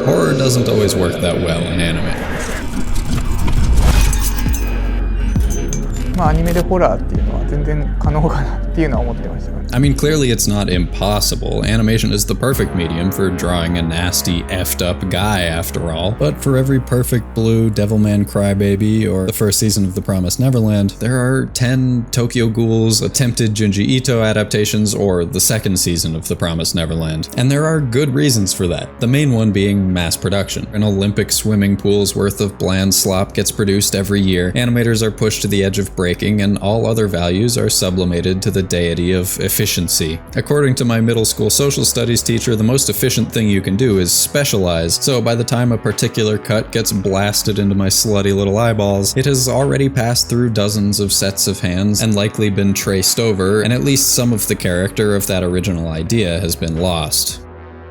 Horror doesn't always work that well in anime. まあアニメでホラーっていうのは全然可能かなっていうのは思ってました。I mean, clearly it's not impossible. Animation is the perfect medium for drawing a nasty, effed up guy, after all. But for every perfect blue Devilman Crybaby or the first season of The Promised Neverland, there are 10 Tokyo Ghouls, attempted Junji Ito adaptations, or the second season of The Promised Neverland. And there are good reasons for that, the main one being mass production. An Olympic swimming pool's worth of bland slop gets produced every year, animators are pushed to the edge of breaking, and all other values are sublimated to the deity of efficiency. According to my middle school social studies teacher, the most efficient thing you can do is specialize, so by the time a particular cut gets blasted into my slutty little eyeballs, it has already passed through dozens of sets of hands and likely been traced over, and at least some of the character of that original idea has been lost.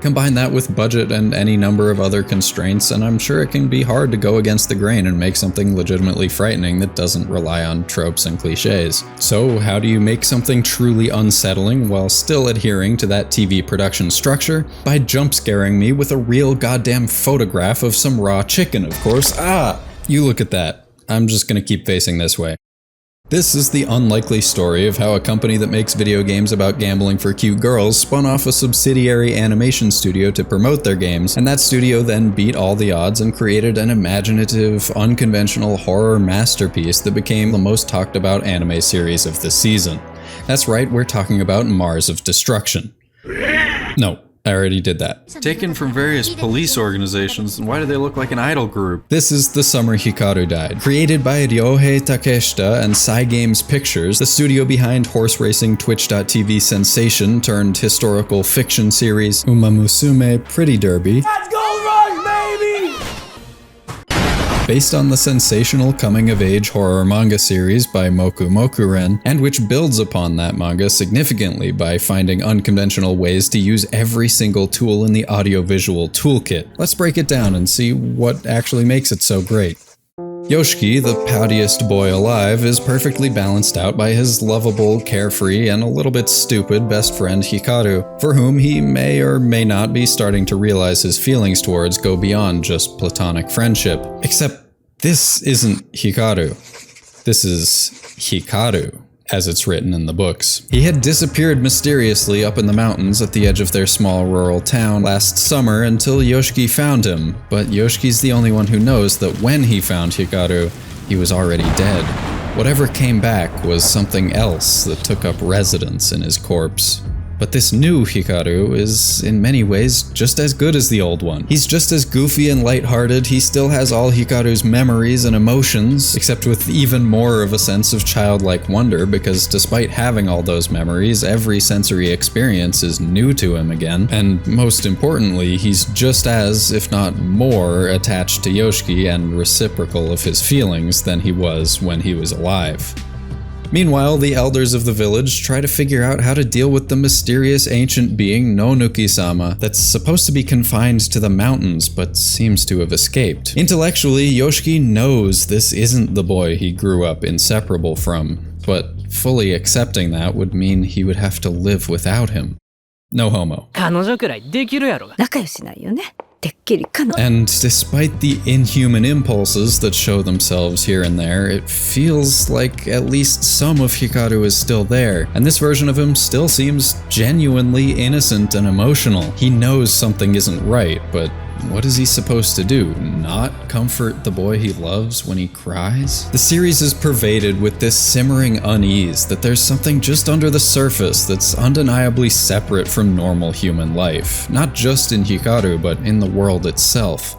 Combine that with budget and any number of other constraints, and I'm sure it can be hard to go against the grain and make something legitimately frightening that doesn't rely on tropes and cliches. So how do you make something truly unsettling while still adhering to that TV production structure? By jump scaring me with a real goddamn photograph of some raw chicken, of course. Ah! You look at that. I'm just gonna keep facing this way. This is the unlikely story of how a company that makes video games about gambling for cute girls spun off a subsidiary animation studio to promote their games, and that studio then beat all the odds and created an imaginative, unconventional horror masterpiece that became the most talked about anime series of the season. That's right, we're talking about Mars of Destruction. No. I already did that. Taken from various police organizations, why do they look like an idol group? This is The Summer Hikaru Died. Created by Ryohei Takeshita and Cygames Pictures, the studio behind horse racing Twitch.tv sensation turned historical fiction series Uma Musume Pretty Derby. Let's go Rush, baby! Based on the sensational coming-of-age horror manga series by Moku Mokuren, and which builds upon that manga significantly by finding unconventional ways to use every single tool in the audiovisual toolkit. Let's break it down and see what actually makes it so great. Yoshiki, the poutiest boy alive, is perfectly balanced out by his lovable, carefree, and a little bit stupid best friend Hikaru, for whom he may or may not be starting to realize his feelings towards go beyond just platonic friendship. Except this isn't Hikaru. This is Hikaru, as it's written in the books. He had disappeared mysteriously up in the mountains at the edge of their small rural town last summer until Yoshiki found him, but Yoshiki's the only one who knows that when he found Hikaru, he was already dead. Whatever came back was something else that took up residence in his corpse. But this new Hikaru is, in many ways, just as good as the old one. He's just as goofy and lighthearted, he still has all Hikaru's memories and emotions, except with even more of a sense of childlike wonder, because despite having all those memories, every sensory experience is new to him again, and most importantly, he's just as, if not more, attached to Yoshiki and reciprocal of his feelings than he was when he was alive. Meanwhile, the elders of the village try to figure out how to deal with the mysterious ancient being Nonuki-sama that's supposed to be confined to the mountains but seems to have escaped. Intellectually, Yoshiki knows this isn't the boy he grew up inseparable from, but fully accepting that would mean he would have to live without him. No homo. And despite the inhuman impulses that show themselves here and there, it feels like at least some of Hikaru is still there, and this version of him still seems genuinely innocent and emotional. He knows something isn't right, but what is he supposed to do? Not comfort the boy he loves when he cries? The series is pervaded with this simmering unease that there's something just under the surface that's undeniably separate from normal human life, not just in Hikaru, but in the world itself.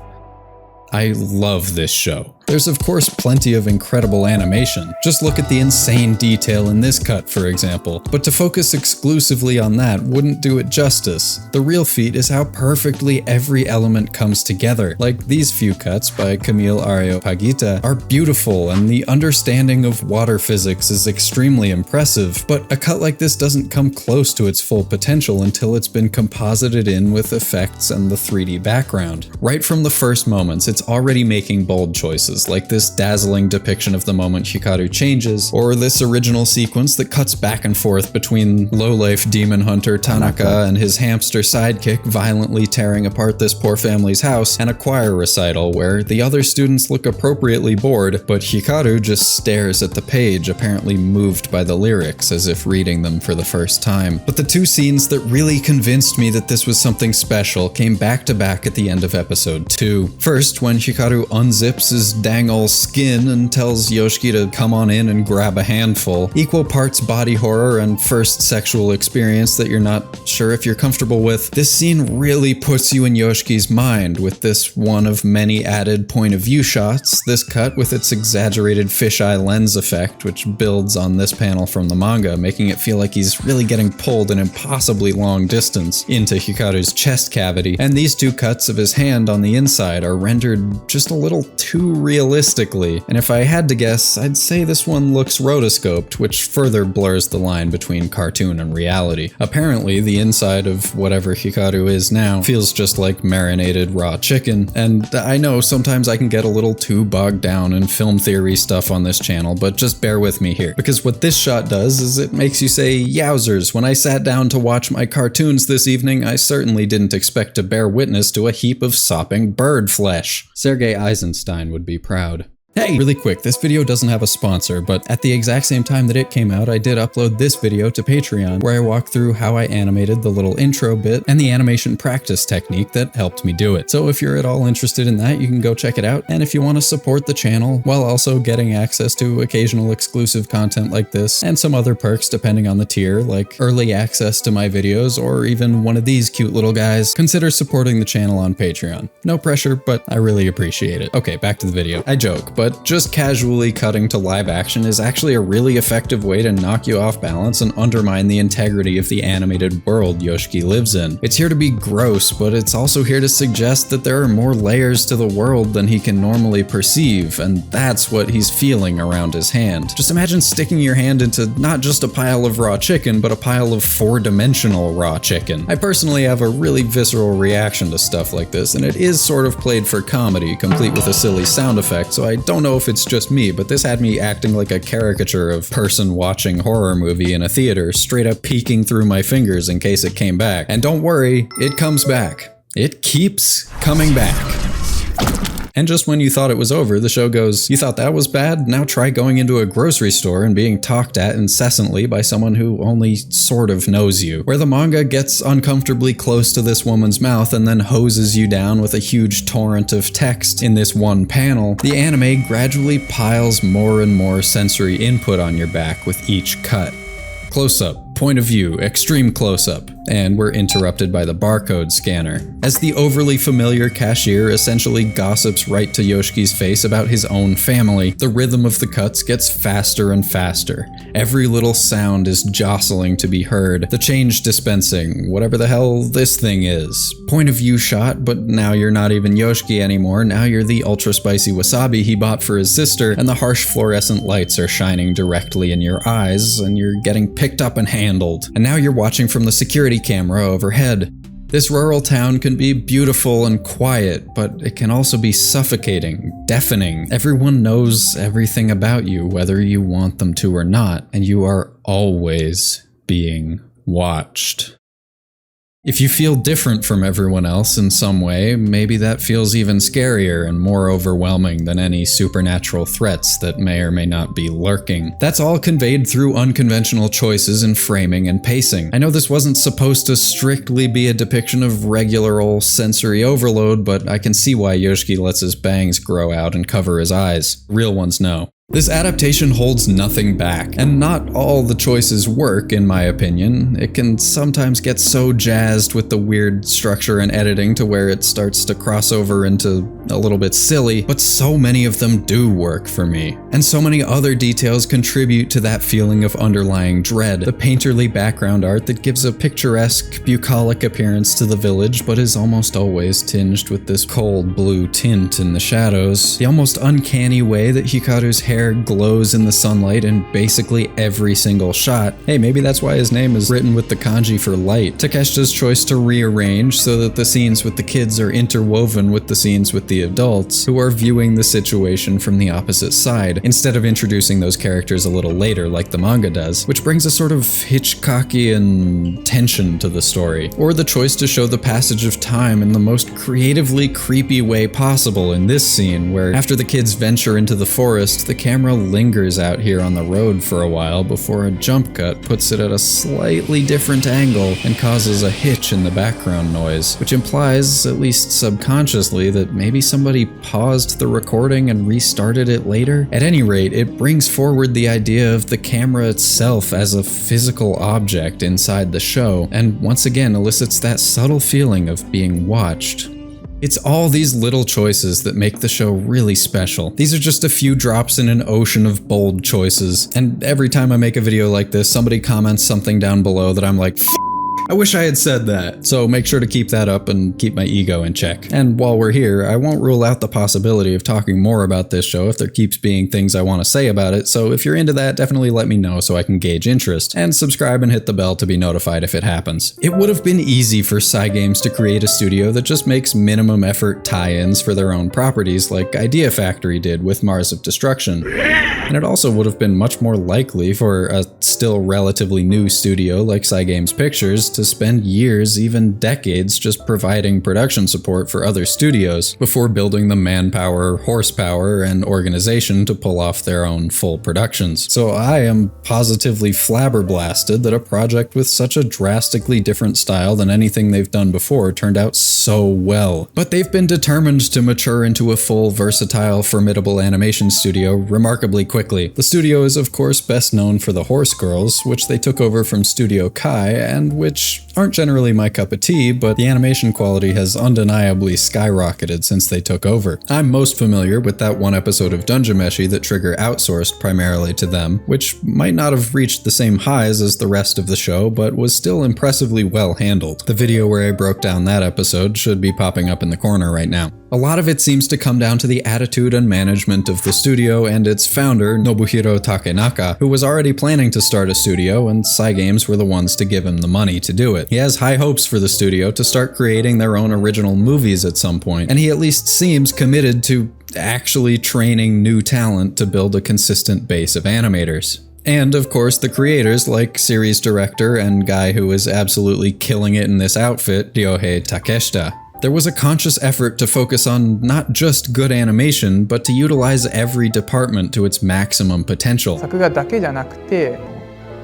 I love this show. There's of course plenty of incredible animation. Just look at the insane detail in this cut, for example. But to focus exclusively on that wouldn't do it justice. The real feat is how perfectly every element comes together. Like these few cuts by Camille Areopagita are beautiful, and the understanding of water physics is extremely impressive, but a cut like this doesn't come close to its full potential until it's been composited in with effects and the 3D background. Right from the first moments, it's already making bold choices. sequences, like this dazzling depiction of the moment Hikaru changes, or this original sequence that cuts back and forth between lowlife demon hunter Tanaka and his hamster sidekick violently tearing apart this poor family's house, and a choir recital where the other students look appropriately bored, but Hikaru just stares at the page, apparently moved by the lyrics as if reading them for the first time. But the two scenes that really convinced me that this was something special came back to back at the end of episode 2. First, when Hikaru unzips his dang ol' skin and tells Yoshiki to come on in and grab a handful. Equal parts body horror and first sexual experience that you're not sure if you're comfortable with. This scene really puts you in Yoshiki's mind with this one of many added point of view shots, this cut with its exaggerated fisheye lens effect, which builds on this panel from the manga, making it feel like he's really getting pulled an impossibly long distance into Hikaru's chest cavity, and these two cuts of his hand on the inside are rendered just a little too realistically, and if I had to guess, I'd say this one looks rotoscoped, which further blurs the line between cartoon and reality. Apparently, the inside of whatever Hikaru is now feels just like marinated raw chicken, and I know sometimes I can get a little too bogged down in film theory stuff on this channel, but just bear with me here, because what this shot does is it makes you say, yowzers, when I sat down to watch my cartoons this evening, I certainly didn't expect to bear witness to a heap of sopping bird flesh. Sergei Eisenstein would be proud. Hey, really quick, this video doesn't have a sponsor, but at the exact same time that it came out, I did upload this video to Patreon, where I walk through how I animated the little intro bit and the animation practice technique that helped me do it. So if you're at all interested in that, you can go check it out, and if you want to support the channel, while also getting access to occasional exclusive content like this, and some other perks depending on the tier, like early access to my videos, or even one of these cute little guys, consider supporting the channel on Patreon. No pressure, but I really appreciate it. Okay, back to the video. I joke, but just casually cutting to live action is actually a really effective way to knock you off balance and undermine the integrity of the animated world Yoshiki lives in. It's here to be gross, but it's also here to suggest that there are more layers to the world than he can normally perceive, and that's what he's feeling around his hand. Just imagine sticking your hand into not just a pile of raw chicken, but a pile of four-dimensional raw chicken. I personally have a really visceral reaction to stuff like this, and it is sort of played for comedy, complete with a silly sound effect, so I don't know if it's just me, but this had me acting like a caricature of person watching horror movie in a theater, straight up peeking through my fingers in case it came back. And don't worry, it comes back. It keeps coming back. And just when you thought it was over, the show goes, you thought that was bad? Now try going into a grocery store and being talked at incessantly by someone who only sort of knows you. Where the manga gets uncomfortably close to this woman's mouth and then hoses you down with a huge torrent of text in this one panel, the anime gradually piles more and more sensory input on your back with each cut. Close-up, point of view, extreme close-up, and we're interrupted by the barcode scanner, as the overly familiar cashier essentially gossips right to Yoshiki's face about his own family. The rhythm of the cuts gets faster and faster. Every little sound is jostling to be heard. The change dispensing, whatever the hell this thing is. Point of view shot, but now you're not even Yoshiki anymore, now you're the ultra spicy wasabi he bought for his sister, and the harsh fluorescent lights are shining directly in your eyes, and you're getting picked up and handled. And now you're watching from the security camera overhead. This rural town can be beautiful and quiet, but it can also be suffocating, deafening. Everyone knows everything about you, whether you want them to or not, and you are always being watched. If you feel different from everyone else in some way, maybe that feels even scarier and more overwhelming than any supernatural threats that may or may not be lurking. That's all conveyed through unconventional choices in framing and pacing. I know this wasn't supposed to strictly be a depiction of regular old sensory overload, but I can see why Yoshiki lets his bangs grow out and cover his eyes. Real ones know. This adaptation holds nothing back, and not all the choices work, in my opinion. It can sometimes get so jazzed with the weird structure and editing to where it starts to cross over into a little bit silly, but so many of them do work for me. And so many other details contribute to that feeling of underlying dread. The painterly background art that gives a picturesque, bucolic appearance to the village, but is almost always tinged with this cold blue tint in the shadows. The almost uncanny way that Hikaru's hair glows in the sunlight in basically every single shot. Hey, maybe that's why his name is written with the kanji for light. Takeshita's choice to rearrange so that the scenes with the kids are interwoven with the scenes with the the adults who are viewing the situation from the opposite side, instead of introducing those characters a little later like the manga does, which brings a sort of Hitchcockian tension to the story. Or the choice to show the passage of time in the most creatively creepy way possible in this scene, where after the kids venture into the forest, the camera lingers out here on the road for a while before a jump cut puts it at a slightly different angle and causes a hitch in the background noise, which implies, at least subconsciously, that maybe somebody paused the recording and restarted it later. At any rate, it brings forward the idea of the camera itself as a physical object inside the show, and once again elicits that subtle feeling of being watched. It's all these little choices that make the show really special. These are just a few drops in an ocean of bold choices, and every time I make a video like this, somebody comments something down below that I'm like, I wish I had said that. So make sure to keep that up and keep my ego in check. And while we're here, I won't rule out the possibility of talking more about this show if there keeps being things I want to say about it, so if you're into that, definitely let me know so I can gauge interest. And subscribe and hit the bell to be notified if it happens. It would have been easy for Cygames to create a studio that just makes minimum effort tie-ins for their own properties like Idea Factory did with Mars of Destruction. And it also would have been much more likely for a still relatively new studio like Cygames Pictures to spend years, even decades, just providing production support for other studios before building the manpower, horsepower, and organization to pull off their own full productions. So I am positively flabbergasted that a project with such a drastically different style than anything they've done before turned out so well. But they've been determined to mature into a full, versatile, formidable animation studio remarkably quickly. The studio is of course best known for the Horse Girls, which they took over from Studio Kai, and which aren't generally my cup of tea, but the animation quality has undeniably skyrocketed since they took over. I'm most familiar with that one episode of Dungeon Meshi that Trigger outsourced primarily to them, which might not have reached the same highs as the rest of the show, but was still impressively well handled. The video where I broke down that episode should be popping up in the corner right now. A lot of it seems to come down to the attitude and management of the studio and its founder, Nobuhiro Takenaka, who was already planning to start a studio, and Cygames were the ones to give him the money to do it. He has high hopes for the studio to start creating their own original movies at some point, and he at least seems committed to actually training new talent to build a consistent base of animators. And of course the creators, like series director and guy who is absolutely killing it in this outfit, Ryohei Takeshita. There was a conscious effort to focus on not just good animation, but to utilize every department to its maximum potential. 作画だけじゃなくて、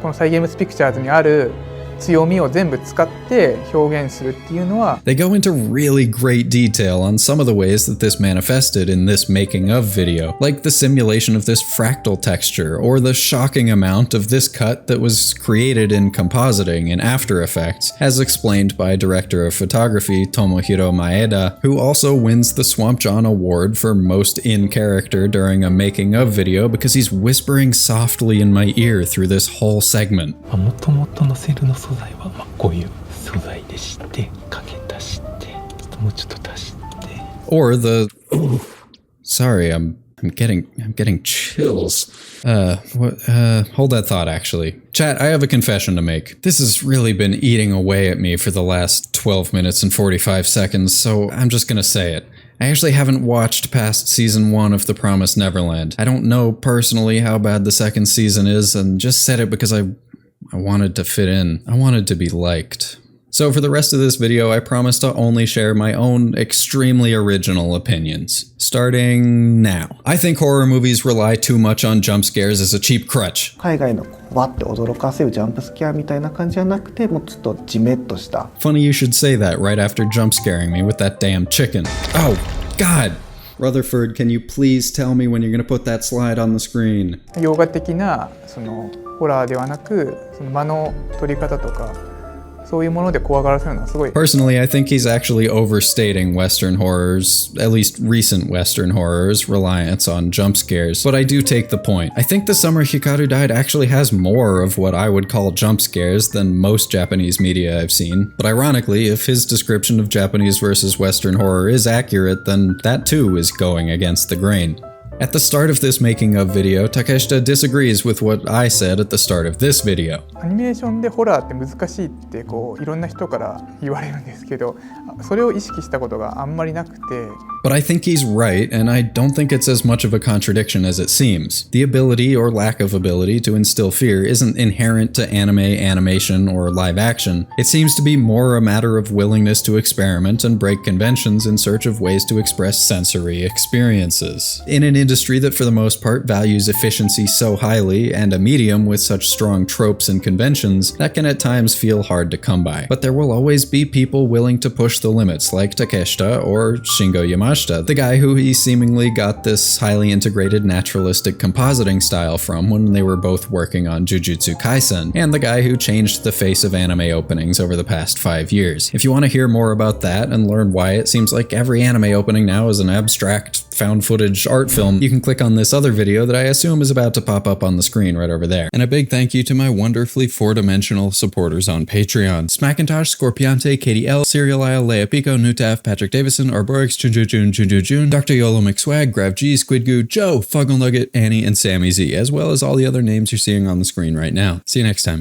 このサイゲームスピクチャーズにある強みを全部使って表現するっていうのは They go into really great detail on some of the ways that this manifested in this making of video, like the simulation of this fractal texture, or the shocking amount of this cut that was created in compositing in After Effects, as explained by director of photography Tomohiro Maeda, who also wins the Swamp Jawn Award for most in character during a making of video because he's whispering softly in my ear through this whole segment. 元々のセルの素材はこういう素材でして影足してもうちょっと足して Or the sorry, I'm getting chills. Hold that thought actually. Chat, I have a confession to make. This has really been eating away at me for the last 12 minutes and 45 seconds, so I'm just gonna say it. I actually haven't watched past season 1 of The Promised Neverland. I don't know personally how bad the second season is, and just said it because I wanted to fit in. I wanted to be liked. So for the rest of this video, I promise to only share my own extremely original opinions. Starting now. I think horror movies rely too much on jump scares as a cheap crutch. 海外のわって驚かせるジャンプスケアみたいな感じじゃなくて、もうちょっとジメッとした。 Funny you should say that right after jump scaring me with that damn chicken. Oh, God! Rutherford, can you please tell me when you're gonna put that slide on the screen? 洋画的なそのホラーではなく、その間の取り方とか。そういうもので怖がらせるのはすごい。 Personally, I think he's actually overstating Western horrors, at least recent Western horrors, reliance on jump scares. But I do take the point. I think The Summer Hikaru Died actually has more of what I would call jump scares than most Japanese media I've seen. But ironically, if his description of Japanese versus Western horror is accurate, then that too is going against the grain. At the start of this making of video, Takeshita disagrees with what I said at the start of this video. アニメーションでホラーって難しいってこういろんな人から言われるんですけど、それを意識したことがあんまりなくて。But I think he's right, and I don't think it's as much of a contradiction as it seems. The ability or lack of ability to instill fear isn't inherent to anime, animation, or live action. It seems to be more a matter of willingness to experiment and break conventions in search of ways to express sensory experiences. In an industry that for the most part values efficiency so highly, and a medium with such strong tropes and conventions, that can at times feel hard to come by. But there will always be people willing to push the limits, like Takeshita or Shingo Yamashita, the guy who he seemingly got this highly integrated naturalistic compositing style from when they were both working on Jujutsu Kaisen, and the guy who changed the face of anime openings over the past 5 years. If you want to hear more about that and learn why it seems like every anime opening now is an abstract, found footage art film, you can click on this other video that I assume is about to pop up on the screen right over there. And a big thank you to my wonderfully four-dimensional supporters on Patreon: Smackintosh, Scorpiante, Katie L, Serial Isle, Leia Pico, Nutaf, Patrick Davison, Arborix, Jun, Dr. Yolo McSwag, Grav G, Squid Goo, Joe, Fuggle Nugget, Annie, and Sammy Z, as well as all the other names you're seeing on the screen right now. See you next time.